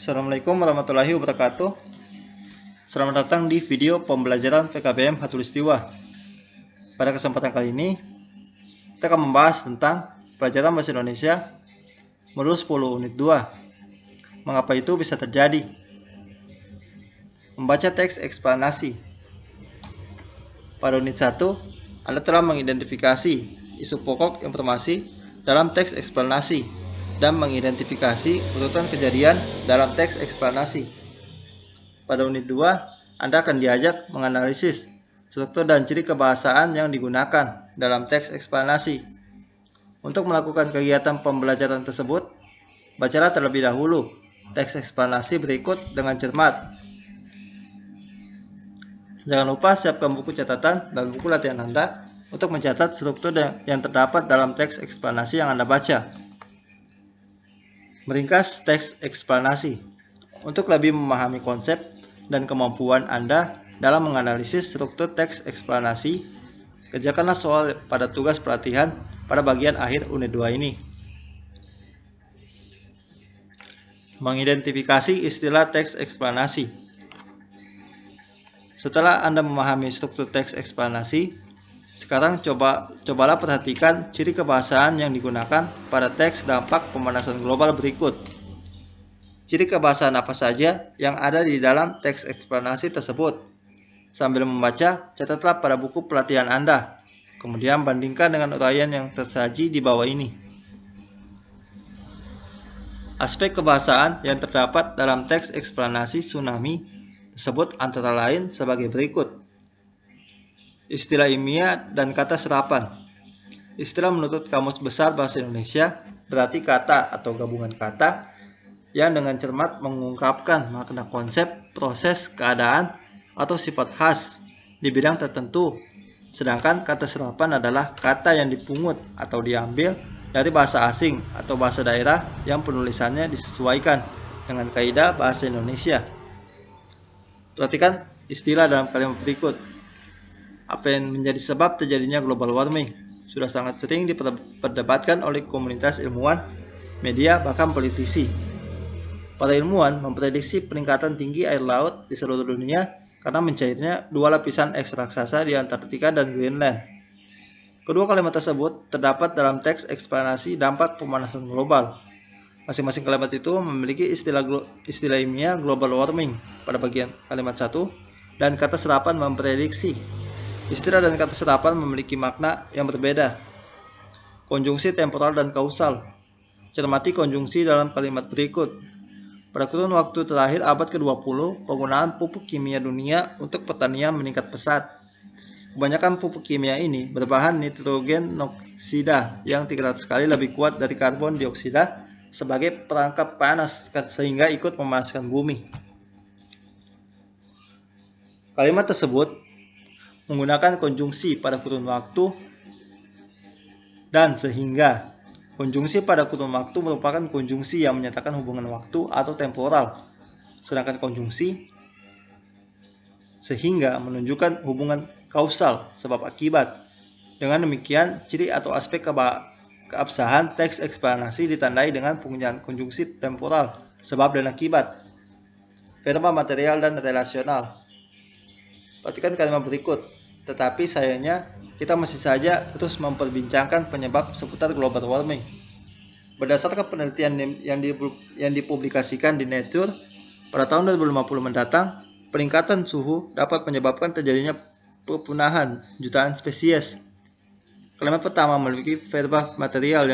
Assalamualaikum warahmatullahi wabarakatuh. Selamat datang di video pembelajaran PKBM Khatulistiwa. Pada kesempatan kali ini, kita akan membahas tentang pelajaran Bahasa Indonesia modul 10 unit 2. Mengapa itu bisa terjadi? Membaca teks eksplanasi. Pada unit 1, Anda telah mengidentifikasi isu pokok informasi dalam teks eksplanasi dan mengidentifikasi urutan kejadian dalam teks eksplanasi. Pada unit 2, Anda akan diajak menganalisis struktur dan ciri kebahasaan yang digunakan dalam teks eksplanasi. Untuk melakukan kegiatan pembelajaran tersebut, bacalah terlebih dahulu teks eksplanasi berikut dengan cermat. Jangan lupa siapkan buku catatan dan buku latihan Anda untuk mencatat struktur yang terdapat dalam teks eksplanasi yang Anda baca. Meringkas teks eksplanasi. Untuk lebih memahami konsep dan kemampuan Anda dalam menganalisis struktur teks eksplanasi, kerjakanlah soal pada tugas pelatihan pada bagian akhir unit 2 ini. Mengidentifikasi istilah teks eksplanasi. Setelah Anda memahami struktur teks eksplanasi, sekarang cobalah perhatikan ciri kebahasaan yang digunakan pada teks dampak pemanasan global berikut. Ciri kebahasaan apa saja yang ada di dalam teks eksplanasi tersebut? Sambil membaca, catatlah pada buku pelatihan Anda. Kemudian bandingkan dengan uraian yang tersaji di bawah ini. Aspek kebahasaan yang terdapat dalam teks eksplanasi tsunami tersebut antara lain sebagai berikut. Istilah ilmiah dan kata serapan. Istilah menurut Kamus Besar Bahasa Indonesia berarti kata atau gabungan kata yang dengan cermat mengungkapkan makna konsep, proses, keadaan, atau sifat khas di bidang tertentu. Sedangkan kata serapan adalah kata yang dipungut atau diambil dari bahasa asing atau bahasa daerah yang penulisannya disesuaikan dengan kaidah bahasa Indonesia. Perhatikan istilah dalam kalimat berikut. Apa yang menjadi sebab terjadinya global warming sudah sangat sering diperdebatkan oleh komunitas ilmuwan, media, bahkan politisi. Para ilmuwan memprediksi peningkatan tinggi air laut di seluruh dunia karena mencairnya dua lapisan es raksasa di Antartika dan Greenland. Kedua kalimat tersebut terdapat dalam teks eksplanasi dampak pemanasan global. Masing-masing kalimat itu memiliki istilah ilmiah global warming pada bagian kalimat 1 dan kata serapan memprediksi. Istilah dan kata serapan memiliki makna yang berbeda. Konjungsi temporal dan kausal. Cermati konjungsi dalam kalimat berikut. Pada kurun waktu terakhir abad ke-20, penggunaan pupuk kimia dunia untuk pertanian meningkat pesat. Kebanyakan pupuk kimia ini berbahan nitrogen oksida yang 300 kali lebih kuat dari karbon dioksida sebagai perangkap panas sehingga ikut memanaskan bumi. Kalimat tersebut menggunakan konjungsi pada kurun waktu dan sehingga. Konjungsi pada kurun waktu merupakan konjungsi yang menyatakan hubungan waktu atau temporal. Sedangkan konjungsi sehingga menunjukkan hubungan kausal sebab akibat. Dengan demikian, ciri atau aspek keabsahan teks eksplanasi ditandai dengan penggunaan konjungsi temporal, sebab dan akibat. Verba material dan relasional. Perhatikan kalimat berikut. Tetapi sayangnya kita masih saja terus memperbincangkan penyebab seputar global warming. Berdasarkan penelitian yang dipublikasikan di Nature, pada tahun 2050 mendatang, peningkatan suhu dapat menyebabkan terjadinya perpunahan jutaan spesies. Kalimat pertama memiliki verba material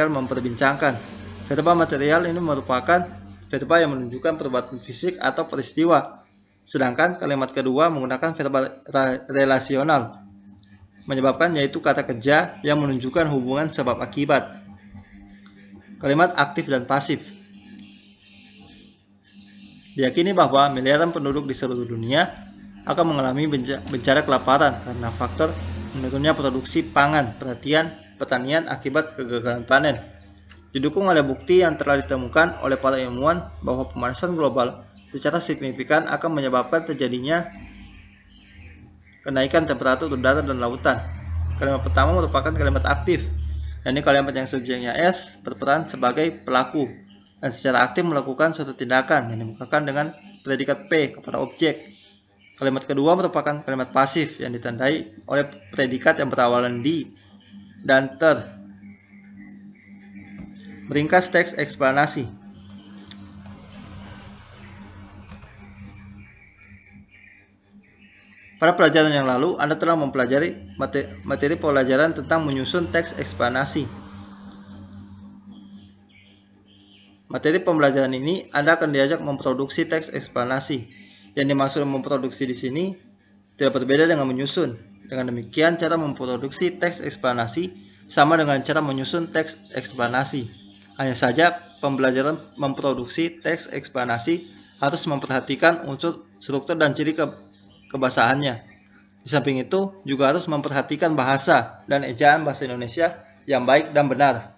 memperbincangkan. Verba material ini merupakan verba yang menunjukkan perbuatan fisik atau peristiwa. Sedangkan kalimat kedua menggunakan verba relasional, menyebabkan yaitu kata kerja yang menunjukkan hubungan sebab akibat. Kalimat aktif dan pasif. Diyakini bahwa miliaran penduduk di seluruh dunia akan mengalami bencana kelaparan karena faktor menurunnya produksi pangan, pertanian akibat kegagalan panen. Didukung oleh bukti yang telah ditemukan oleh para ilmuwan bahwa pemanasan global secara signifikan akan menyebabkan terjadinya kenaikan temperatur udara dan lautan. Kalimat pertama merupakan kalimat aktif. yakni kalimat yang subjeknya S berperan sebagai pelaku dan secara aktif melakukan suatu tindakan yang dimukakan dengan predikat P kepada objek. Kalimat kedua merupakan kalimat pasif yang ditandai oleh predikat yang berawalan di dan ter. Meringkas teks eksplanasi. Pada pelajaran yang lalu, Anda telah mempelajari materi pelajaran tentang menyusun teks eksplanasi. Materi pembelajaran ini Anda akan diajak memproduksi teks eksplanasi. Yang dimaksud memproduksi di sini tidak berbeda dengan menyusun. Dengan demikian, cara memproduksi teks eksplanasi sama dengan cara menyusun teks eksplanasi. Hanya saja, pembelajaran memproduksi teks eksplanasi harus memperhatikan unsur struktur dan ciri kebahasaannya. Di samping itu, juga harus memperhatikan bahasa dan ejaan bahasa Indonesia yang baik dan benar.